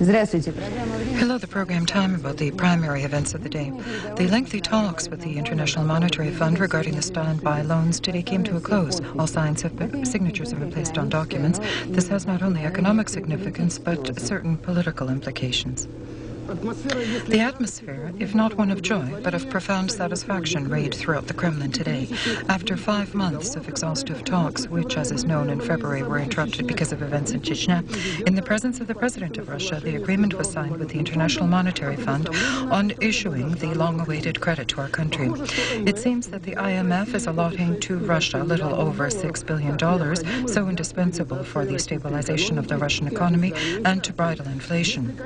Hello, the program time about the primary events of the day. The lengthy talks with the International Monetary Fund regarding the standby loans today came to a close. All signatures have been placed on documents. This has not only economic significance, but certain political implications. The atmosphere, if not one of joy, but of profound satisfaction, reigned throughout the Kremlin today. After 5 months of exhaustive talks, which, as is known, in February were interrupted because of events in Chechnya, in the presence of the President of Russia, the agreement was signed with the International Monetary Fund on issuing the long-awaited credit to our country. It seems that the IMF is allotting to Russia a little over $6 billion, so indispensable for the stabilization of the Russian economy and to bridle inflation.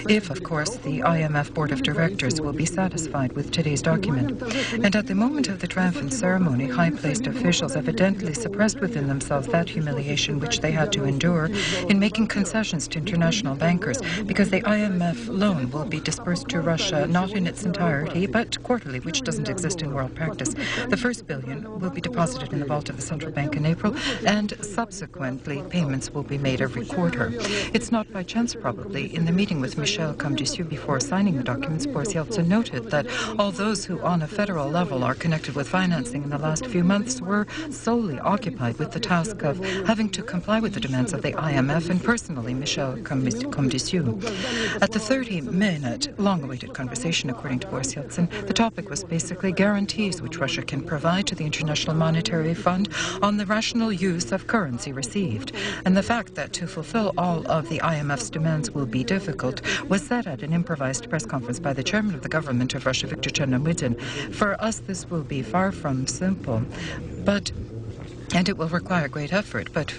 If, of course, the IMF Board of Directors will be satisfied with today's document. And at the moment of the triumphant ceremony, high-placed officials evidently suppressed within themselves that humiliation which they had to endure in making concessions to international bankers, because the IMF loan will be dispersed to Russia not in its entirety, but quarterly, which doesn't exist in world practice. The first billion will be deposited in the vault of the central bank in April, and subsequently payments will be made every quarter. It's not by chance, probably, in the meeting with Michel Comdessus before signing the documents, Boris Yeltsin noted that all those who on a federal level are connected with financing in the last few months were solely occupied with the task of having to comply with the demands of the IMF and personally Michel Comdessus. At the 30-minute long-awaited conversation, according to Boris Yeltsin, the topic was basically guarantees which Russia can provide to the International Monetary Fund on the rational use of currency received. And the fact that to fulfill all of the IMF's demands will be difficult was said at an improvised press conference by the chairman of the government of Russia, Viktor Chernomyrdin. For us, this will be far from simple, and it will require great effort, but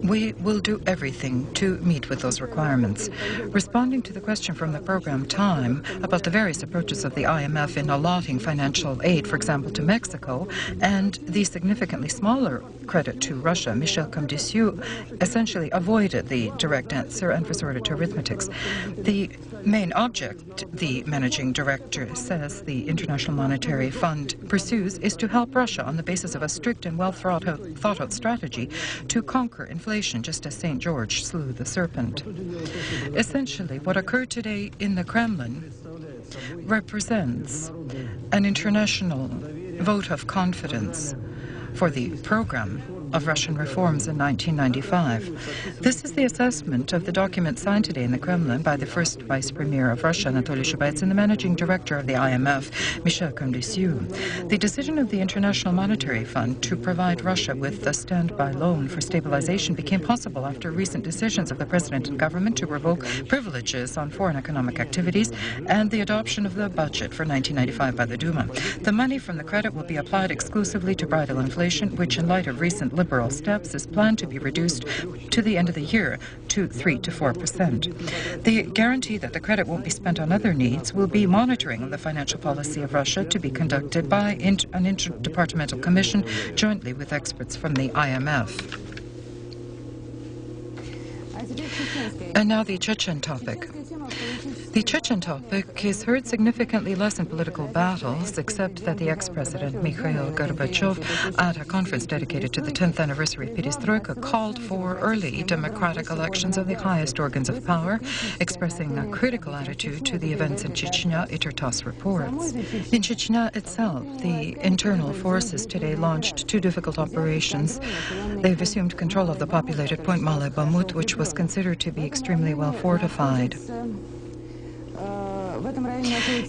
we will do everything to meet with those requirements. Responding to the question from the program Time about the various approaches of the IMF in allotting financial aid, for example, to Mexico, and the significantly smaller credit to Russia, Michel Comdessus essentially avoided the direct answer and resorted to arithmetics. The main object, the managing director says the International Monetary Fund pursues, is to help Russia on the basis of a strict and well-thought-out strategy to conquer inflation, just as St. George slew the serpent. Essentially, what occurred today in the Kremlin represents an international vote of confidence for the program of Russian reforms in 1995. This is the assessment of the document signed today in the Kremlin by the first Vice Premier of Russia, Anatoly Shubets, and the Managing Director of the IMF, Michel Comdessus. The decision of the International Monetary Fund to provide Russia with a standby loan for stabilization became possible after recent decisions of the President and government to revoke privileges on foreign economic activities and the adoption of the budget for 1995 by the Duma. The money from the credit will be applied exclusively to bridle inflation, which in light of recent liberal steps is planned to be reduced to the end of the year to 3 to 4%. The guarantee that the credit won't be spent on other needs will be monitoring of the financial policy of Russia, to be conducted by an interdepartmental commission jointly with experts from the IMF. And now the Chechen topic. The Chechen topic is heard significantly less in political battles, except that the ex-president Mikhail Gorbachev, at a conference dedicated to the 10th anniversary of Perestroika, called for early democratic elections of the highest organs of power, expressing a critical attitude to the events in Chechnya, ITER-TASS reports. In Chechnya itself, the internal forces today launched 2 difficult operations. They've assumed control of the populated point Malay Bamut, which was considered to be extremely well fortified.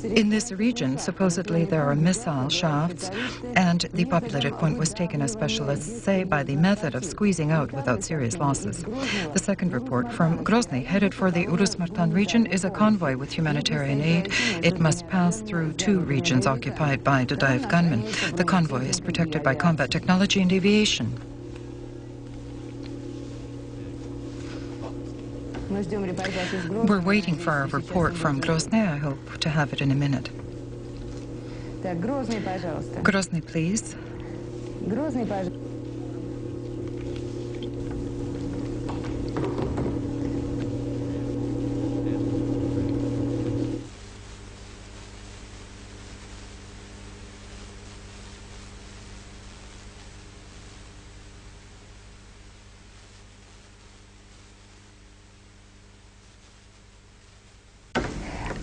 In this region, supposedly there are missile shafts, and the populated point was taken, as specialists say, by the method of squeezing out without serious losses. The second report from Grozny, headed for the Urus-Martan region, is a convoy with humanitarian aid. It must pass through 2 regions occupied by Dudaev gunmen. The convoy is protected by combat technology and aviation. We're waiting for our report from Grozny. I hope to have it in a minute. Grozny, please.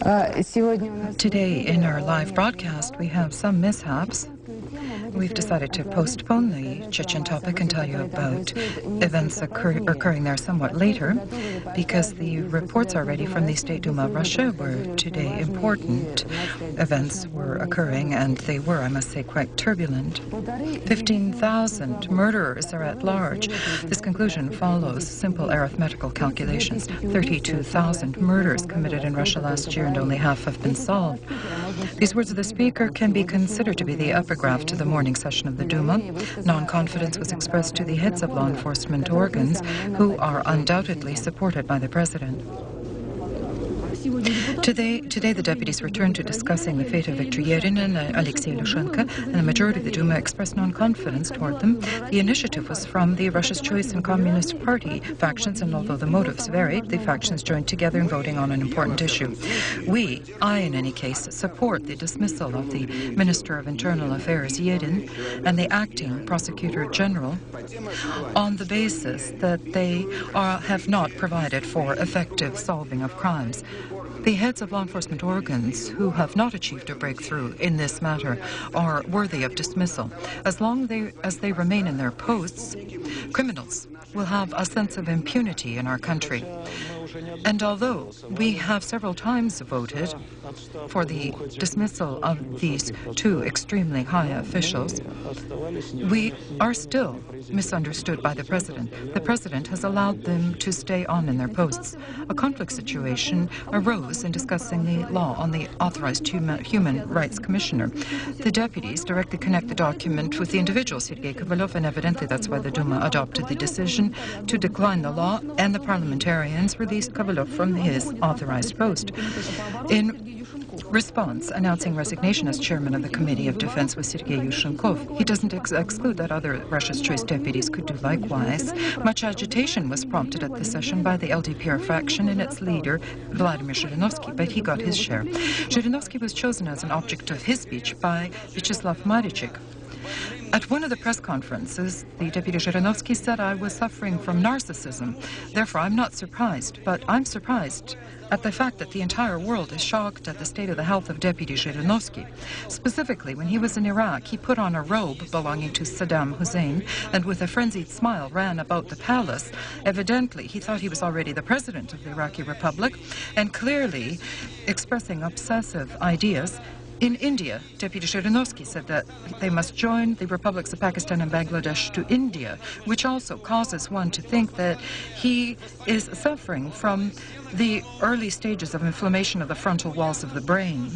Today, in our live broadcast, we have some mishaps. We've decided to postpone the Chechen topic and tell you about events occurring there somewhat later, because the reports already from the State Duma of Russia were today important events were occurring, and they were, I must say, quite turbulent. 15,000 murderers are at large. This conclusion follows simple arithmetical calculations. 32,000 murders committed in Russia last year, and only half have been solved. These words of the speaker can be considered to be the epigraph to the morning session of the Duma. Non-confidence was expressed to the heads of law enforcement organs, who are undoubtedly supported by the president. Today, the deputies returned to discussing the fate of Viktor Yerin and Alexei Lushenko, and the majority of the Duma expressed non-confidence toward them. The initiative was from the Russia's Choice and Communist Party factions, and although the motives varied, the factions joined together in voting on an important issue. I in any case, support the dismissal of the Minister of Internal Affairs, Yerin, and the acting Prosecutor General on the basis that they have not provided for effective solving of crimes. The heads of law enforcement organs who have not achieved a breakthrough in this matter are worthy of dismissal. As long as they remain in their posts, criminals will have a sense of impunity in our country. And although we have several times voted for the dismissal of these two extremely high officials, we are still misunderstood by the president. The president has allowed them to stay on in their posts. A conflict situation arose in discussing the law on the authorized human rights commissioner. The deputies directly connect the document with the individual, Sergei Kovalov, and evidently that's why the Duma adopted the decision to decline the law, and the parliamentarians released Kovalov from his authorized post. In response, announcing resignation as chairman of the Committee of Defense was Sergei Yushchenkov. He doesn't exclude that other Russia's Choice deputies could do likewise. Much agitation was prompted at the session by the LDPR faction and its leader, Vladimir Zhirinovsky, but he got his share. Zhirinovsky was chosen as an object of his speech by Vyacheslav Marichik. At one of the press conferences, the Deputy Zhirinovsky said, "I was suffering from narcissism. Therefore, I'm not surprised, but I'm surprised at the fact that the entire world is shocked at the state of the health of Deputy Zhirinovsky. Specifically, when he was in Iraq, he put on a robe belonging to Saddam Hussein and with a frenzied smile ran about the palace. Evidently, he thought he was already the president of the Iraqi Republic, and clearly expressing obsessive ideas. In India, Deputy Zhirinovsky said that they must join the republics of Pakistan and Bangladesh to India, which also causes one to think that he is suffering from the early stages of inflammation of the frontal walls of the brain.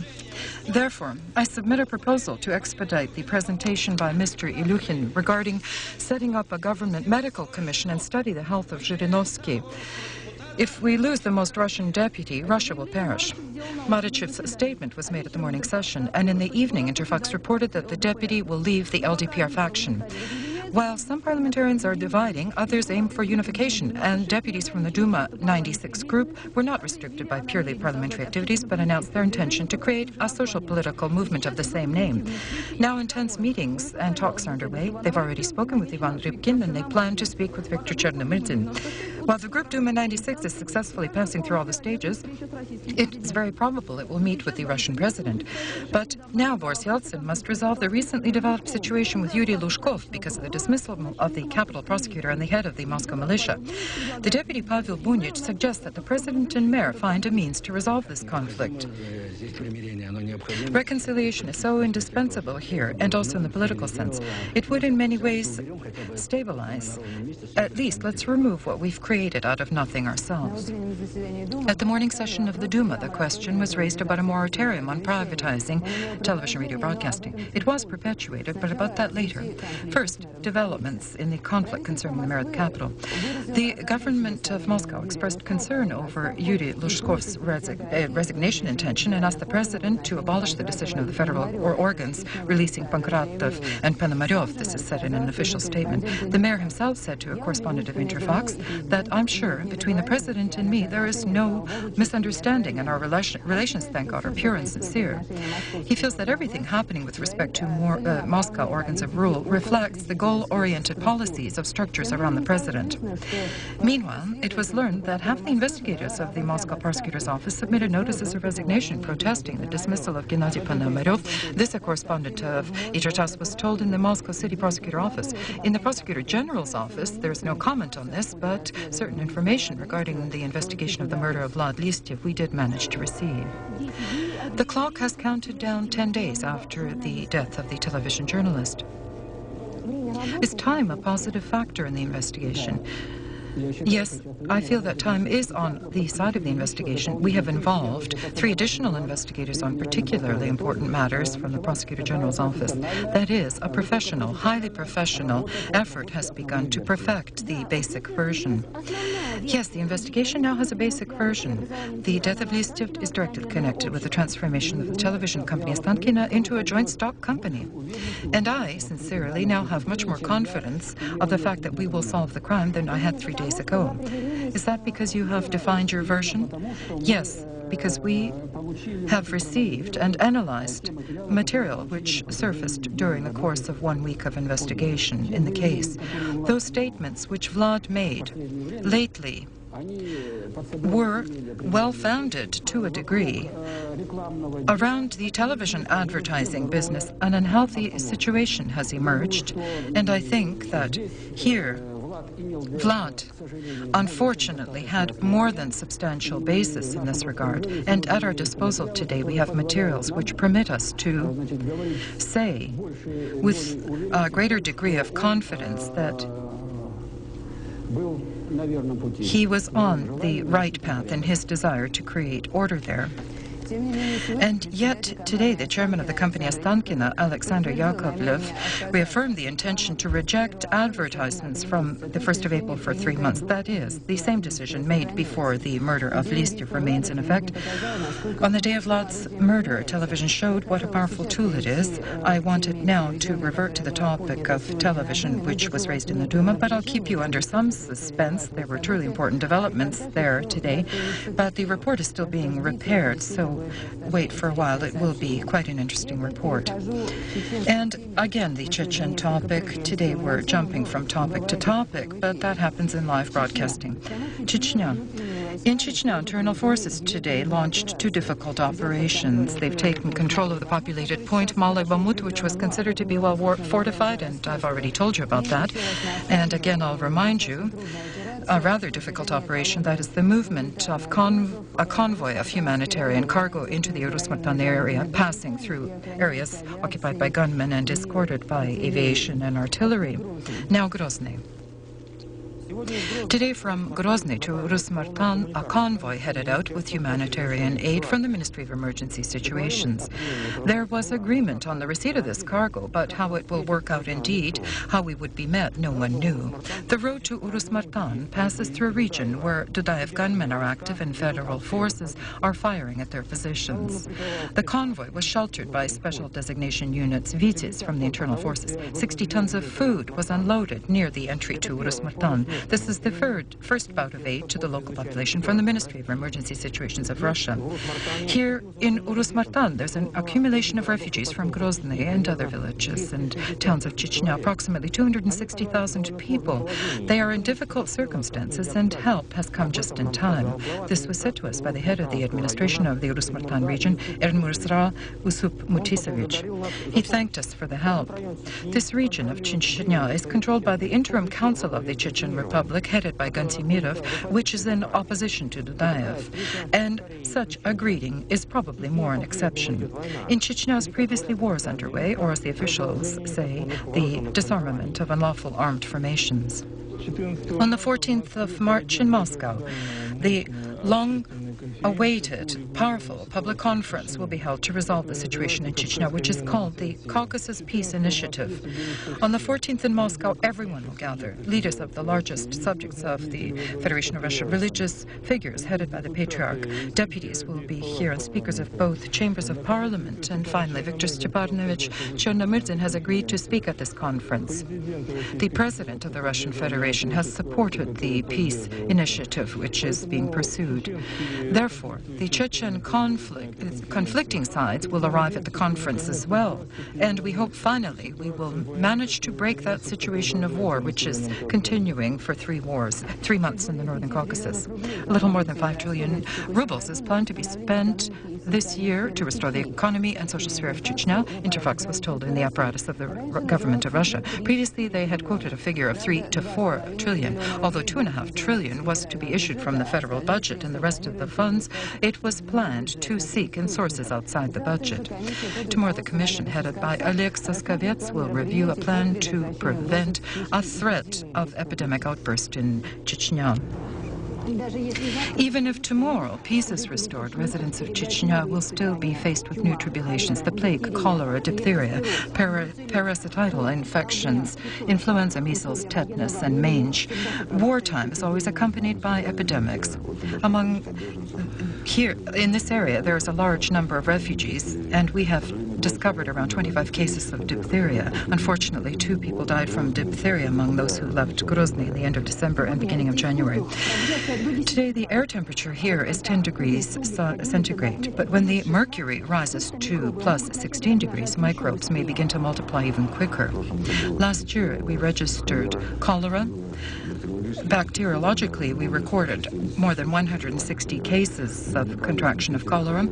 Therefore, I submit a proposal to expedite the presentation by Mr. Ilyukhin regarding setting up a government medical commission and study the health of Zhirinovsky. If we lose the most Russian deputy, Russia will perish." Marichiv's statement was made at the morning session, and in the evening, Interfax reported that the deputy will leave the LDPR faction. While some parliamentarians are dividing, others aim for unification, and deputies from the Duma 96 group were not restricted by purely parliamentary activities, but announced their intention to create a social political movement of the same name. Now intense meetings and talks are underway. They've already spoken with Ivan Rybkin, and they plan to speak with Viktor Chernomyrdin. While the group Duma 96 is successfully passing through all the stages, it's very probable it will meet with the Russian president. But now Boris Yeltsin must resolve the recently developed situation with Yuri Lushkov because of the dismissal of the capital prosecutor and the head of the Moscow militia. The deputy Pavel Bunyich suggests that the president and mayor find a means to resolve this conflict. Reconciliation is so indispensable here, and also in the political sense. It would in many ways stabilize. At least let's remove what we've created out of nothing ourselves. At the morning session of the Duma, the question was raised about a moratorium on privatizing television radio broadcasting. It was perpetuated, but about that later. First, developments in the conflict concerning the mayor of the capital. The government of Moscow expressed concern over Yuri Lushkov's resignation intention and asked the president to abolish the decision of the federal organs releasing Pankratov and Ponomaryov. This is said in an official statement. The mayor himself said to a correspondent of Interfax that I'm sure between the President and me there is no misunderstanding, and our relations, thank God, are pure and sincere. He feels that everything happening with respect to Moscow organs of rule reflects the goal-oriented policies of structures around the President. Meanwhile, it was learned that half the investigators of the Moscow prosecutor's office submitted notices of resignation protesting the dismissal of Gennady Ponomaryov. This, a correspondent of Ichertas was told in the Moscow City Prosecutor Office. In the Prosecutor General's office, there's no comment on this, but certain information regarding the investigation of the murder of Vlad Listyev we did manage to receive. The clock has counted down 10 days after the death of the television journalist. Is time a positive factor in the investigation? Yes, I feel that time is on the side of the investigation. We have involved 3 additional investigators on particularly important matters from the Prosecutor General's office. That is, a professional, highly professional effort has begun to perfect the basic version. Yes, the investigation now has a basic version. The death of Listyev is directly connected with the transformation of the television company Ostankino into a joint stock company. And I, sincerely, now have much more confidence of the fact that we will solve the crime than I had 3 days ago. Is that because you have defined your version? Yes, because we have received and analyzed material which surfaced during the course of 1 week of investigation in the case. Those statements which Vlad made lately were well-founded to a degree. Around the television advertising business, an unhealthy situation has emerged, and I think that here Vlad, unfortunately, had more than substantial basis in this regard, and at our disposal today we have materials which permit us to say with a greater degree of confidence that he was on the right path in his desire to create order there. And yet, today, the chairman of the company Ostankiно, Alexander Yakovlev, reaffirmed the intention to reject advertisements from the 1st of April for 3 months. That is, the same decision made before the murder of Listyev remains in effect. On the day of Vlad's murder, television showed what a powerful tool it is. I wanted now to revert to the topic of television, which was raised in the Duma, but I'll keep you under some suspense. There were truly important developments there today, but the report is still being repaired, so wait for a while. It will be quite an interesting report. And again, the Chechen topic. Today we're jumping from topic to topic, but that happens in live broadcasting. Chechnya. In Chechnya, internal forces today launched 2 difficult operations. They've taken control of the populated point Malay Bamut, which was considered to be well fortified, and I've already told you about that. And again, I'll remind you, a rather difficult operation, that is the movement of a convoy of humanitarian cargo into the Urusmartan area, passing through areas occupied by gunmen and escorted by aviation and artillery. Now Grozny. Today from Grozny to Urusmartan, a convoy headed out with humanitarian aid from the Ministry of Emergency Situations. There was agreement on the receipt of this cargo, but how it will work out indeed, how we would be met, no one knew. The road to Urusmartan passes through a region where Dudaev gunmen are active and federal forces are firing at their positions. The convoy was sheltered by special designation units, Vitis, from the internal forces. 60 tons of food was unloaded near the entry to Urusmartan. This is the first bout of aid to the local population from the Ministry of Emergency Situations of Russia. Here in Urusmartan, there's an accumulation of refugees from Grozny and other villages and towns of Chechnya, approximately 260,000 people. They are in difficult circumstances, and help has come just in time. This was said to us by the head of the administration of the Urusmartan region, Ermursra Usup Mutisevich. He thanked us for the help. This region of Chechnya is controlled by the Interim Council of the Chechen Republic, headed by Gantimirov, which is in opposition to Dudaev. And such a greeting is probably more an exception. In Chechnya, previously wars underway, or as the officials say, the disarmament of unlawful armed formations. On the 14th of March in Moscow, the long awaited, powerful public conference will be held to resolve the situation in Chechnya, which is called the Caucasus Peace Initiative. On the 14th in Moscow, everyone will gather. Leaders of the largest subjects of the Federation of Russia, religious figures headed by the Patriarch, deputies will be here, and speakers of both chambers of parliament. And finally, Viktor Stepanovich Chernomyrdin has agreed to speak at this conference. The president of the Russian Federation has supported the peace initiative, which is being pursued. Therefore, the Chechen conflicting sides will arrive at the conference as well, and we hope finally we will manage to break that situation of war, which is continuing for 3 months in the Northern Caucasus. A little more than 5 trillion rubles is planned to be spent this year to restore the economy and social sphere of Chechnya, Interfax was told in the apparatus of the government of Russia. Previously, they had quoted a figure of 3 to 4 trillion, although 2.5 trillion was to be issued from the federal budget, and the rest of the funds it was planned to seek in sources outside the budget. Tomorrow, the commission headed by Oleg Saskovets will review a plan to prevent a threat of epidemic outburst in Chechnya. Even if tomorrow peace is restored, residents of Chechnya will still be faced with new tribulations: the plague, cholera, diphtheria, parasitical infections, influenza, measles, tetanus, and mange. Wartime is always accompanied by epidemics. Here, in this area, there is a large number of refugees, and we have discovered around 25 cases of diphtheria. Unfortunately, 2 people died from diphtheria among those who left Grozny in the end of December and beginning of January. Today, the air temperature here is 10 degrees centigrade, but when the mercury rises to plus 16 degrees, microbes may begin to multiply even quicker. Last year, we registered cholera. Bacteriologically, we recorded more than 160 cases of contraction of cholera,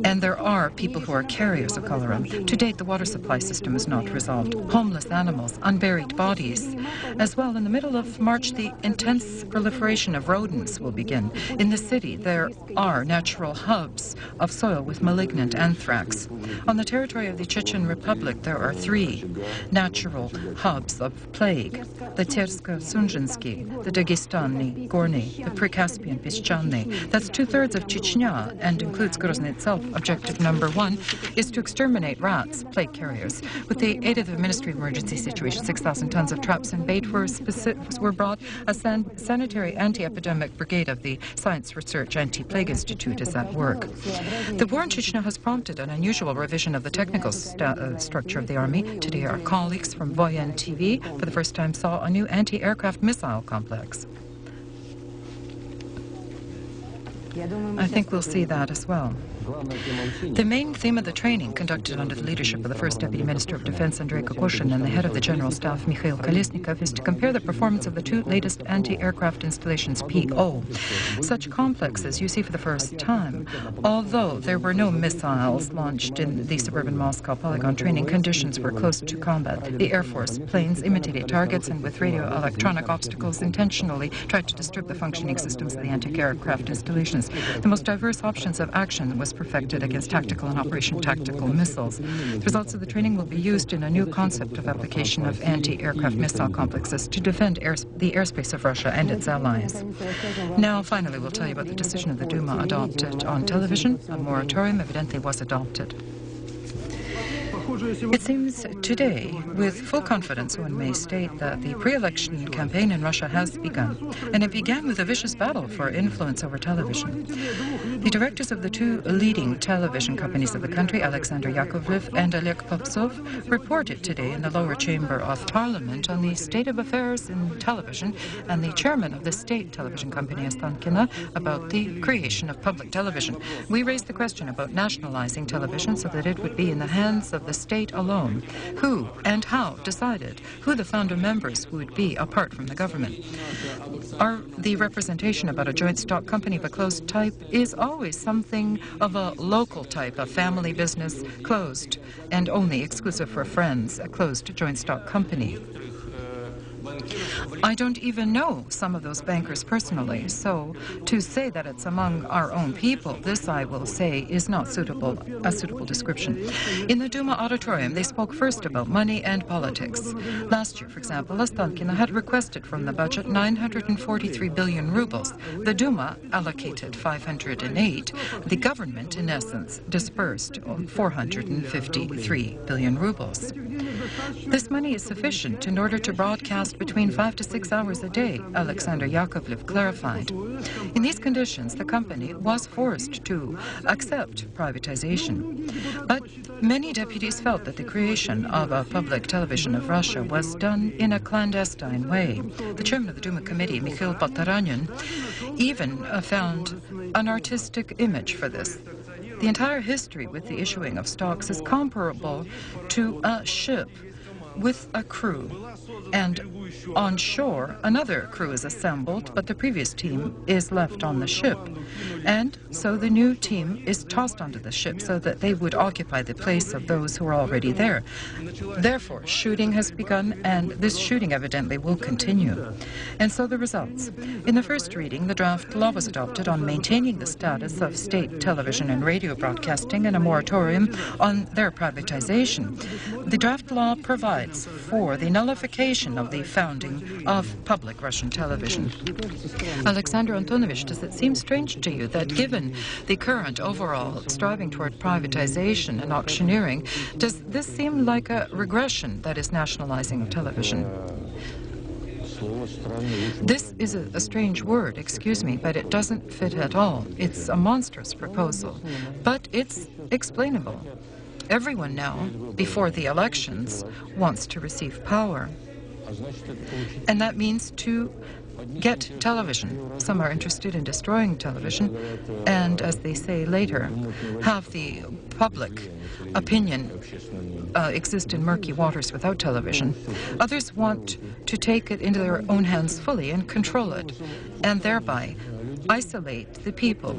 and there are people who are carriers of cholera. To date, the water supply system is not resolved. Homeless animals, unburied bodies. As well, in the middle of March, the intense proliferation of rodents will begin. In the city, there are natural hubs of soil with malignant anthrax. On the territory of the Chechen Republic, there are 3 natural hubs of plague: the Tersko-Sunzhinsky, the Dagestani, Gorny, the Pre-Caspian, Pischany. That's 2/3 of Chechnya and includes Grozny itself. Objective number 1 is to exterminate rats, plague carriers. With the aid of the Ministry of Emergency Situations, 6,000 tons of traps and bait were brought. A sanitary anti-epidemic brigade of the Science Research Anti-Plague Institute is at work. The war in Chechnya has prompted an unusual revision of the technical structure of the army. Today, our colleagues from Voyen TV for the first time saw a new anti-aircraft missile complex. I think we'll see that as well. The main theme of the training, conducted under the leadership of the First Deputy Minister of Defense, Andrei Kokoshin, and the head of the General Staff, Mikhail Kolesnikov, is to compare the performance of the 2 latest anti-aircraft installations, PO. Such complexes you see for the first time. Although there were no missiles launched in the suburban Moscow polygon, training conditions were close to combat. The Air Force planes imitated targets and with radio-electronic obstacles intentionally tried to disturb the functioning systems of the anti-aircraft installations. The most diverse options of action was perfected against tactical and Operation Tactical missiles. The results of the training will be used in a new concept of application of anti-aircraft missile complexes to defend the airspace of Russia and its allies. Now, finally, we'll tell you about the decision of the Duma adopted on television. A moratorium evidently was adopted. It seems today, with full confidence, one may state that the pre-election campaign in Russia has begun, and it began with a vicious battle for influence over television. The directors of the 2 leading television companies of the country, Alexander Yakovlev and Oleg Popsov, reported today in the lower chamber of parliament on the state of affairs in television, and the chairman of the state television company, Ostankino, about the creation of public television. We raised the question about nationalizing television so that it would be in the hands of the state alone. Who and how decided who the founder members would be apart from the government? The representation about a joint stock company of a closed type is always something of a local type, a family business, closed and only exclusive for friends, a closed joint stock company. I don't even know some of those bankers personally, so to say that it's among our own people, this, I will say, is not a suitable description. In the Duma auditorium, they spoke first about money and politics. Last year, for example, Ostankiно had requested from the budget 943 billion rubles. The Duma allocated 508. The government, in essence, dispersed 453 billion rubles. This money is sufficient in order to broadcast between 5 to 6 hours a day, Alexander Yakovlev clarified. In these conditions, the company was forced to accept privatization. But many deputies felt that the creation of a public television of Russia was done in a clandestine way. The chairman of the Duma committee, Mikhail Potaranyan, even found an artistic image for this. The entire history with the issuing of stocks is comparable to a ship with a crew, and on shore another crew is assembled, but the previous team is left on the ship, and so the new team is tossed onto the ship so that they would occupy the place of those who are already there. Therefore, shooting has begun, and this shooting evidently will continue. And so the results. In the first reading, the draft law was adopted on maintaining the status of state television and radio broadcasting and a moratorium on their privatization. The draft law provides for the nullification of the founding of public Russian television. Alexander Antonovich, does it seem strange to you that given the current overall striving toward privatization and auctioneering, does this seem like a regression, that is, nationalizing of television? This is a strange word, excuse me, but it doesn't fit at all. It's a monstrous proposal, but it's explainable. Everyone now, before the elections, wants to receive power. And that means to get television. Some are interested in destroying television, and as they say later, have the public opinion exist in murky waters without television. Others want to take it into their own hands fully and control it, and thereby isolate the people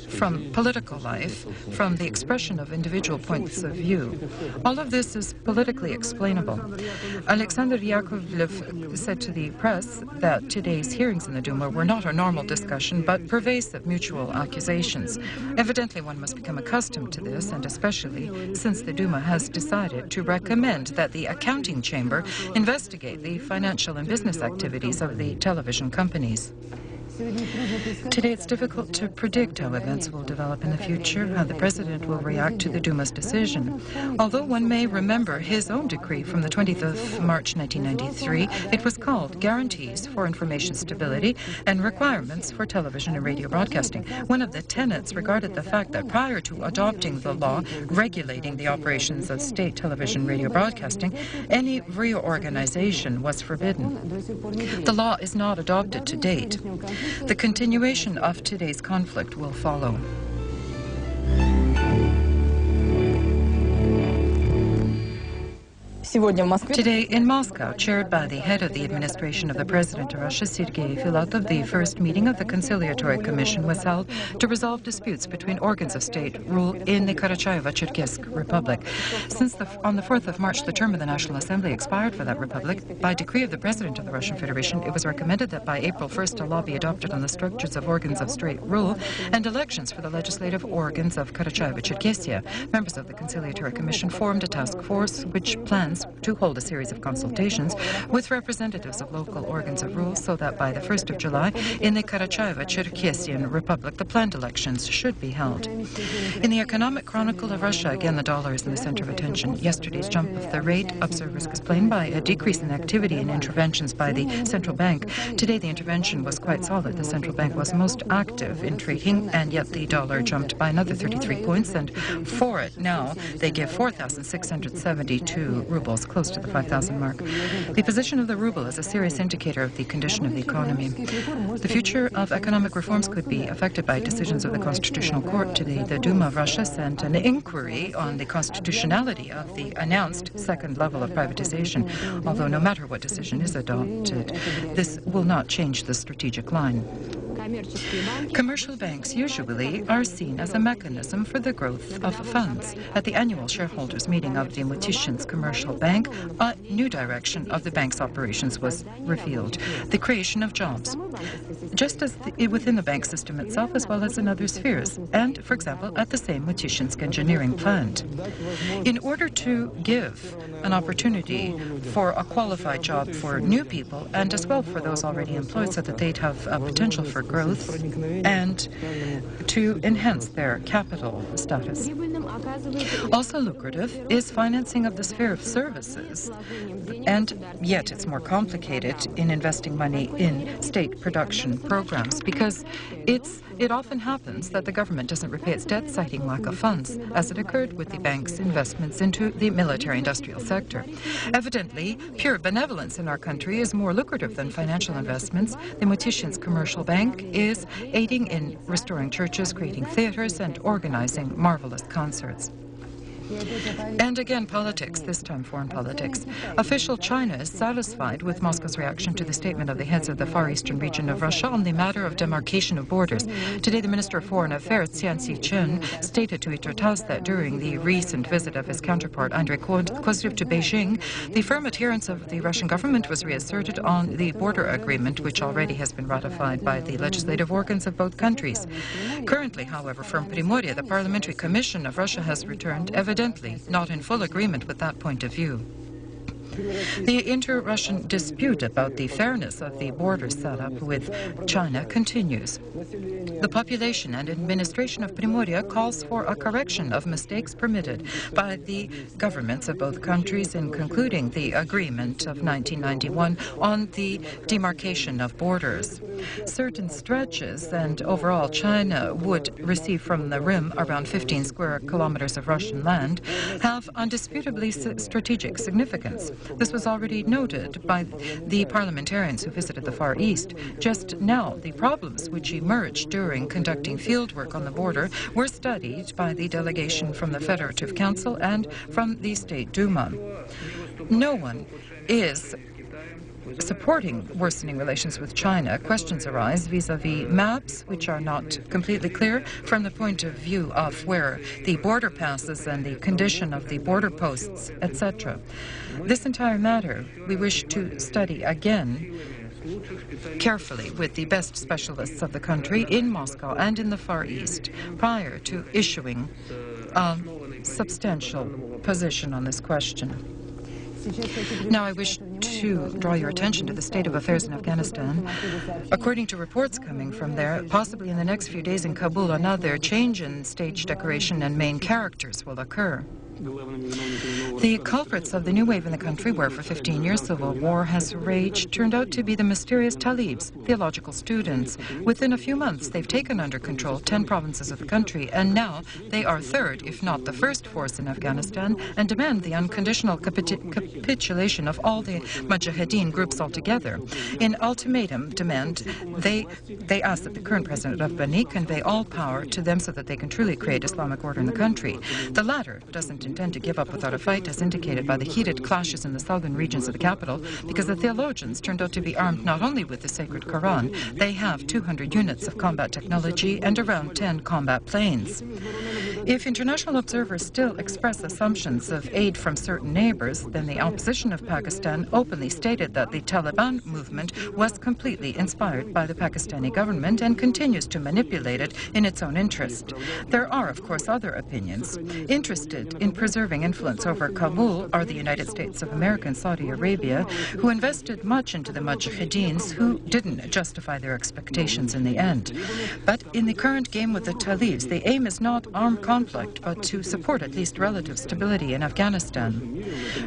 from political life, from the expression of individual points of view. All of this is politically explainable. Alexander Yakovlev said to the press that today's hearings in the Duma were not a normal discussion, but pervasive mutual accusations. Evidently, one must become accustomed to this, and especially since the Duma has decided to recommend that the accounting chamber investigate the financial and business activities of the television companies. Today, it's difficult to predict how events will develop in the future, how the president will react to the Duma's decision. Although one may remember his own decree from the 20th of March 1993, it was called Guarantees for Information Stability and Requirements for Television and Radio Broadcasting. One of the tenets regarded the fact that prior to adopting the law regulating the operations of state television radio broadcasting, any reorganization was forbidden. The law is not adopted to date. The continuation of today's conflict will follow. Today in Moscow, chaired by the head of the administration of the President of Russia, Sergei Filatov, the first meeting of the Conciliatory Commission was held to resolve disputes between organs of state rule in the Karachaevo-Cherkessk Republic. Since on the 4th of March, the term of the National Assembly expired for that republic, by decree of the President of the Russian Federation, it was recommended that by April 1st a law be adopted on the structures of organs of state rule and elections for the legislative organs of Karachaevo-Cherkessia. Members of the Conciliatory Commission formed a task force which plans to hold a series of consultations with representatives of local organs of rule so that by the 1st of July in the Karachaevo-Cherkessian Republic the planned elections should be held. In the economic chronicle of Russia, again the dollar is in the center of attention. Yesterday's jump of the rate, observers explained, by a decrease in activity and interventions by the central bank. Today the intervention was quite solid. The central bank was most active in trading, and yet the dollar jumped by another 33 points, and for it now they give 4,672 rubles, close to the 5,000 mark. The position of the ruble is a serious indicator of the condition of the economy. The future of economic reforms could be affected by decisions of the Constitutional Court. Today, the Duma of Russia sent an inquiry on the constitutionality of the announced second level of privatization. Although no matter what decision is adopted, this will not change the strategic line. Commercial banks usually are seen as a mechanism for the growth of funds. At the annual shareholders' meeting of the Mutishins Commercial Bank, a new direction of the bank's operations was revealed: the creation of jobs, just as within the bank system itself as well as in other spheres, and, for example, at the same Mutishinsk engineering plant. In order to give an opportunity for a qualified job for new people and as well for those already employed so that they'd have a potential for growth and to enhance their capital status. Also lucrative is financing of the sphere of services, and yet it's more complicated in investing money in state production programs because it often happens that the government doesn't repay its debt, citing lack of funds, as it occurred with the bank's investments into the military-industrial sector. Evidently, pure benevolence in our country is more lucrative than financial investments. The Mutishins Commercial Bank is aiding in restoring churches, creating theaters, and organizing marvelous concerts. And again, politics, this time foreign politics. Official China is satisfied with Moscow's reaction to the statement of the heads of the Far Eastern region of Russia on the matter of demarcation of borders. Today, the Minister of Foreign Affairs, Qian Xichun, stated to Itartas that during the recent visit of his counterpart, Andrei Kozyrev, to Beijing, the firm adherence of the Russian government was reasserted on the border agreement, which already has been ratified by the legislative organs of both countries. Currently, however, from Primorye, the Parliamentary Commission of Russia has returned, evidently not in full agreement with that point of view. The inter-Russian dispute about the fairness of the border setup with China continues. The population and administration of Primorye calls for a correction of mistakes permitted by the governments of both countries in concluding the agreement of 1991 on the demarcation of borders. Certain stretches and overall China would receive from the rim around 15 square kilometers of Russian land have undisputably strategic significance. This was already noted by the parliamentarians who visited the Far East. Just now, the problems which emerged during conducting fieldwork on the border were studied by the delegation from the Federative Council and from the State Duma. No one is supporting worsening relations with China. Questions arise vis-à-vis maps, which are not completely clear from the point of view of where the border passes and the condition of the border posts, etc. This entire matter we wish to study again carefully with the best specialists of the country in Moscow and in the Far East prior to issuing a substantial position on this question. Now I wish to draw your attention to the state of affairs in Afghanistan. According to reports coming from there, possibly in the next few days in Kabul, another change in stage decoration and main characters will occur. The culprits of the new wave in the country, where for 15 years civil war has raged, turned out to be the mysterious Talibs, theological students. Within a few months, they've taken under control 10 provinces of the country, and now they are third, if not the first force in Afghanistan, and demand the unconditional capitulation of all the Mujahideen groups altogether. In ultimatum demand, they ask that the current president of Bani convey all power to them so that they can truly create Islamic order in the country. The latter doesn't intend to give up without a fight, as indicated by the heated clashes in the southern regions of the capital, because the theologians turned out to be armed not only with the sacred Quran, they have 200 units of combat technology and around 10 combat planes. If international observers still express assumptions of aid from certain neighbors, then the opposition of Pakistan openly stated that the Taliban movement was completely inspired by the Pakistani government and continues to manipulate it in its own interest. There are, of course, other opinions. Interested in preserving influence over Kabul are the United States of America and Saudi Arabia, who invested much into the Mujahideens, who didn't justify their expectations in the end. But in the current game with the Talibs, the aim is not armed conflict, but to support at least relative stability in Afghanistan.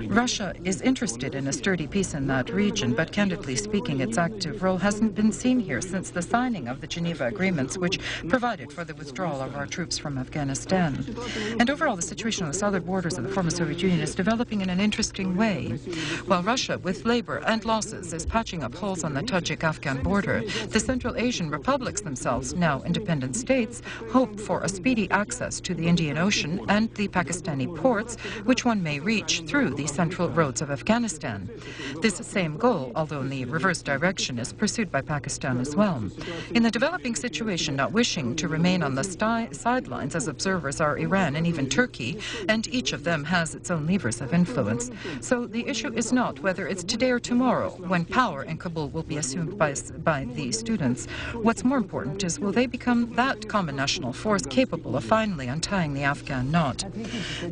Russia is interested in a sturdy peace in that region, but candidly speaking, its active role hasn't been seen here since the signing of the Geneva Agreements, which provided for the withdrawal of our troops from Afghanistan. And overall, the situation on the southern borders of the former Soviet Union is developing in an interesting way. While Russia, with labor and losses, is patching up holes on the Tajik-Afghan border, the Central Asian republics themselves, now independent states, hope for a speedy access to the Indian Ocean and the Pakistani ports, which one may reach through the central roads of Afghanistan. This same goal, although in the reverse direction, is pursued by Pakistan as well. In the developing situation, not wishing to remain on the sidelines as observers are Iran and even Turkey, and each of them has its own levers of influence. So the issue is not whether it's today or tomorrow when power in Kabul will be assumed by the students. What's more important is, will they become that common national force capable of finally untying the Afghan knot?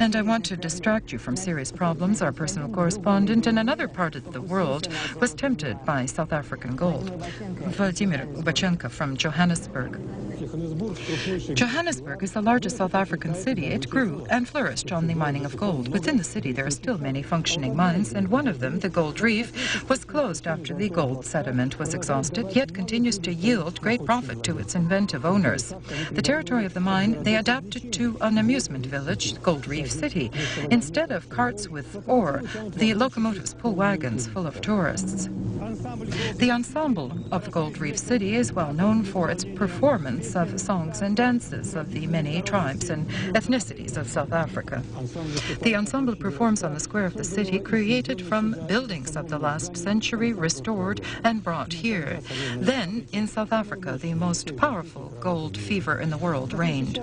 And I want to distract you from serious problems. Our personal correspondent in another part of the world was tempted by South African gold. Vladimir Ubachenko from Johannesburg. Johannesburg is the largest South African city. It grew and flourished on the mining of gold. Within the city, there are still many functioning mines, and one of them, the Gold Reef, was closed after the gold sediment was exhausted, yet continues to yield great profit to its inventive owners. The territory of the mine they adapted to an amusement village, Gold Reef City. Instead of carts with ore, the locomotives pull wagons full of tourists. The ensemble of Gold Reef City is well known for its performance of songs and dances of the many tribes and ethnicities of South Africa. The ensemble performs on the square of the city, created from buildings of the last century, restored and brought here. Then, in South Africa, the most powerful gold fever in the world reigned.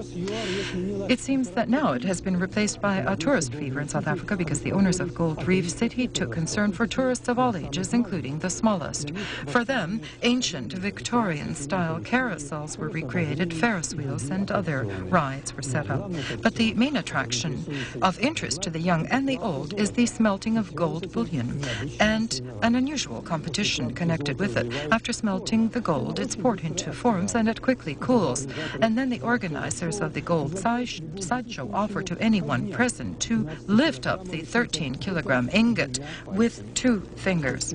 It seems that now it has been replaced by a tourist fever in South Africa because the owners of Gold Reef City took concern for tourists of all ages, including the smallest. For them, ancient Victorian-style carousels were recreated, Ferris wheels and other rides were set up. But the main attraction of interest to the young and the old is the smelting of gold bullion and an unusual competition connected with it. After smelting the gold, it's poured into forms and it quickly cools. And then the organizers of the gold sideshow offer to anyone present to lift up the 13-kilogram ingot with 2 fingers.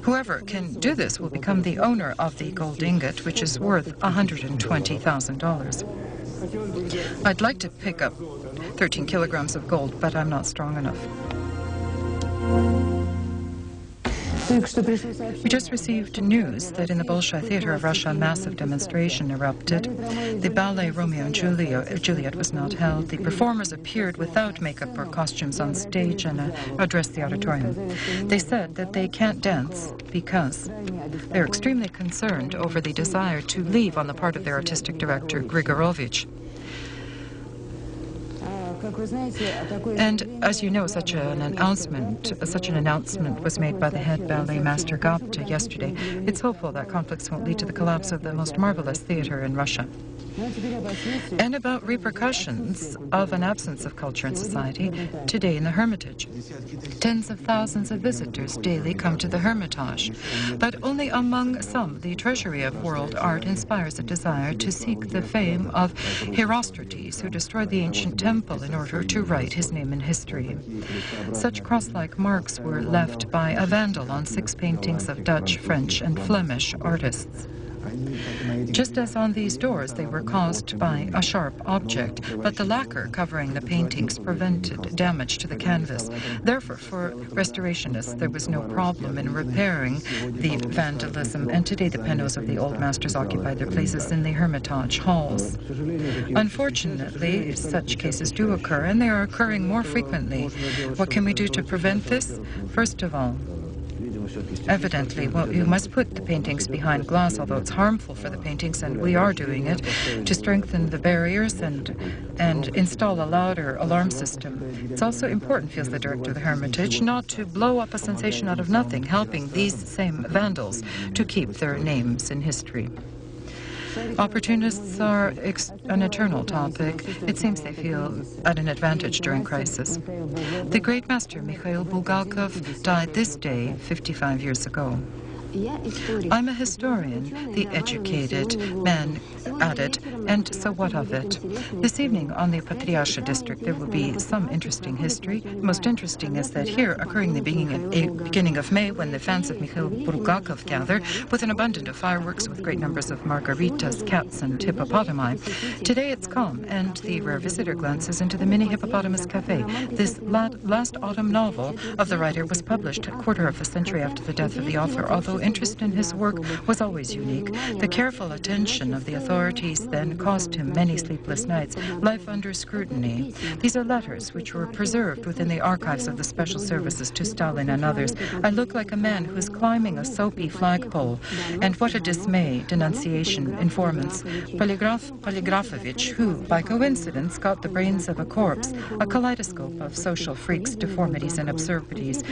Whoever can do this will become the owner of the gold ingot, which is worth $120,000. I'd like to pick up 13 kilograms of gold, but I'm not strong enough. We just received news that in the Bolshoi Theater of Russia, a massive demonstration erupted. The ballet Romeo and Juliet was not held. The performers appeared without makeup or costumes on stage and addressed the auditorium. They said that they can't dance because they're extremely concerned over the desire to leave on the part of their artistic director, Grigorovich. And as you know, such an announcement was made by the head ballet master Gapta yesterday. It's hopeful that conflicts won't lead to the collapse of the most marvelous theater in Russia. And about repercussions of an absence of culture in society today in the Hermitage. Tens of thousands of visitors daily come to the Hermitage, but only among some the treasury of world art inspires a desire to seek the fame of Herostrates, who destroyed the ancient temple in order to write his name in history. Such cross-like marks were left by a vandal on 6 paintings of Dutch, French, and Flemish artists. Just as on these doors, they were caused by a sharp object, but the lacquer covering the paintings prevented damage to the canvas. Therefore, for restorationists, there was no problem in repairing the vandalism, and today the panels of the old masters occupy their places in the Hermitage halls. Unfortunately, such cases do occur, and they are occurring more frequently. What can we do to prevent this? First of all, evidently, well, you must put the paintings behind glass, although it's harmful for the paintings, and we are doing it, to strengthen the barriers and install a louder alarm system. It's also important, feels the director of the Hermitage, not to blow up a sensation out of nothing, helping these same vandals to keep their names in history. Opportunists are an eternal topic. It seems they feel at an advantage during crisis. The great master Mikhail Bulgakov died this day 55 years ago. I'm a historian, the educated man added, and so what of it? This evening on the Patriarcha district there will be some interesting history. Most interesting is that here, occurring the beginning of May, when the fans of Mikhail Bulgakov gather with an abundance of fireworks with great numbers of margaritas, cats and hippopotami. Today it's calm, and the rare visitor glances into the Mini Hippopotamus Cafe. This last autumn novel of the writer was published a quarter of a century after the death of the author, although interest in his work was always unique. The careful attention of the authorities authorities then cost him many sleepless nights, life under scrutiny. These are letters which were preserved within the archives of the special services to Stalin and others. I look like a man who's climbing a soapy flagpole. And what a dismay, denunciation, informants. Polygrafovich, who, by coincidence, got the brains of a corpse, a kaleidoscope of social freaks, deformities, and absurdities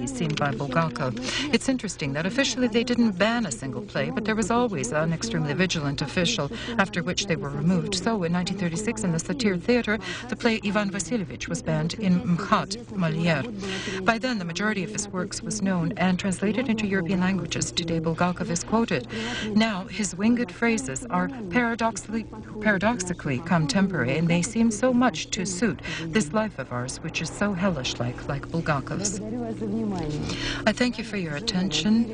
seen by Bulgakov. It's interesting that officially they didn't ban a single play, but there was always an extremely vigilant official, after which they were removed. So in 1936, in the Satyr Theatre, the play Ivan Vasilievich was banned in Mkhat, Molière. By then, the majority of his works was known and translated into European languages. Today, Bulgakov is quoted. Now, his winged phrases are paradoxically contemporary, and they seem so much to suit this life of ours, which is so hellish-like Bulgakov's. I thank you for your attention.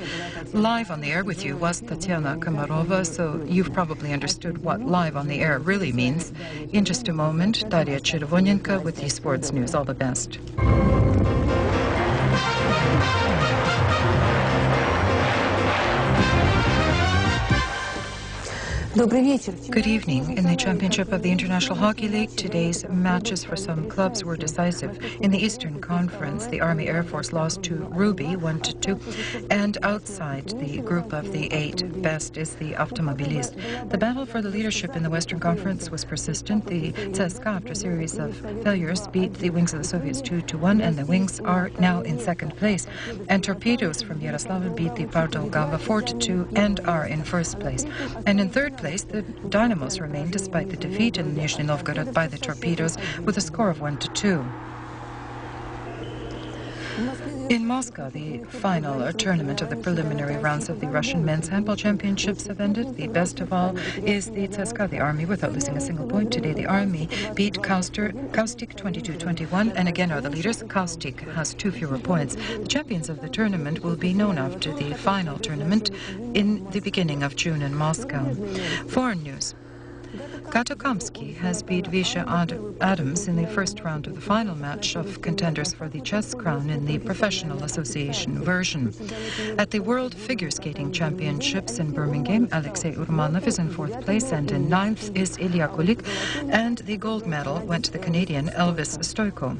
Live on the air with you was Tatiana Komarova, so you've probably understood what live on the air really means. In just a moment, Daria Chervonenko with the sports news. All the best. Good evening. In the championship of the International Hockey League, today's matches for some clubs were decisive. In the Eastern Conference, the Army Air Force lost to Ruby 1-2, and outside the group of the 8 best is the Automobilist. The battle for the leadership in the Western Conference was persistent. The CSKA, after a series of failures, beat the Wings of the Soviets 2-1, and the Wings are now in second place. And Torpedoes from Yaroslavl beat the Pardolgava 4-2 and are in first place. And in third place, the Dynamos remain despite the defeat in Nizhny Novgorod by the Torpedoes with a score of 1-2. In Moscow, the final tournament of the preliminary rounds of the Russian men's handball championships have ended. The best of all is the CSKA, the Army, without losing a single point. Today, the Army beat Kaustik 22-21, and again are the leaders. Kaustik has 2 fewer points. The champions of the tournament will be known after the final tournament in the beginning of June in Moscow. Foreign news. Katokamsky has beat Visha Adams in the first round of the final match of contenders for the chess crown in the Professional Association version. At the World Figure Skating Championships in Birmingham, Alexei Urmanov is in 4th place, and in 9th is Ilya Kulik, and the gold medal went to the Canadian Elvis Stoyko.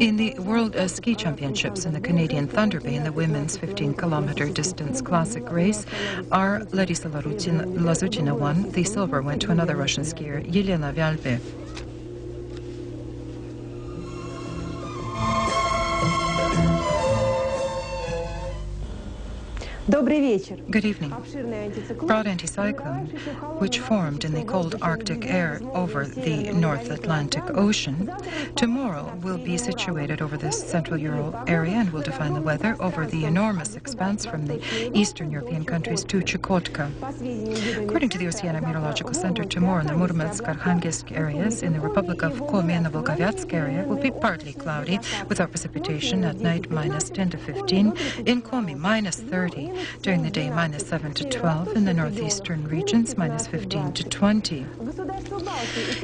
In the World Ski Championships in the Canadian Thunder Bay in the women's 15-kilometer distance classic race, our Larisa Lazutina won. The silver went to another Russian skier, Yelena Vyalbe. Good evening. Broad anticyclone, which formed in the cold Arctic air over the North Atlantic Ocean, tomorrow will be situated over the Central Ural area and will define the weather over the enormous expanse from the Eastern European countries to Chukotka. According to the Oceanic Meteorological Center, tomorrow in the Murmansk-Arkhangelsk areas, in the Republic of Komi and the Volgovyatsk area, will be partly cloudy without precipitation. At night, -10 to 15. In Komi, -30. During the day, -7 to 12. In the northeastern regions, -15 to 20.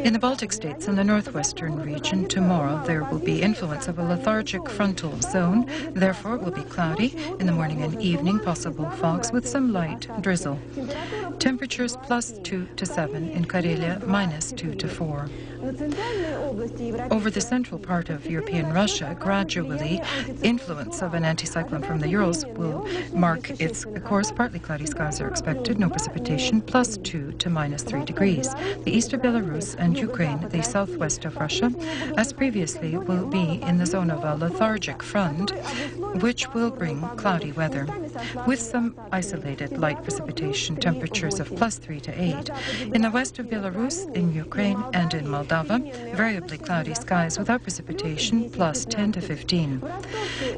In the Baltic states and the northwestern region, tomorrow there will be influence of a lethargic frontal zone. Therefore, it will be cloudy. In the morning and evening, possible fogs with some light drizzle. Temperatures +2 to 7. In Karelia, -2 to 4. Over the central part of European Russia, gradually, influence of an anticyclone from the Urals will mark its course. Partly cloudy skies are expected, no precipitation, +2 to -3 degrees. The east of Belarus and Ukraine, the southwest of Russia, as previously, will be in the zone of a lethargic front, which will bring cloudy weather, with some isolated light precipitation, temperatures of +3 to 8. In the west of Belarus, in Ukraine, and in Moldova, variably cloudy skies without precipitation, +10 to 15.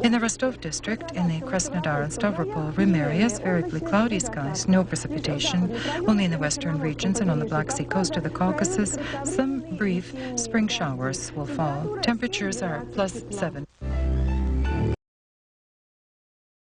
In the Rostov district, in the Krasnodar and Stavropol Rim areas, variably cloudy skies, no precipitation. Only in the western regions and on the Black Sea coast of the Caucasus, some brief spring showers will fall. Temperatures are +7.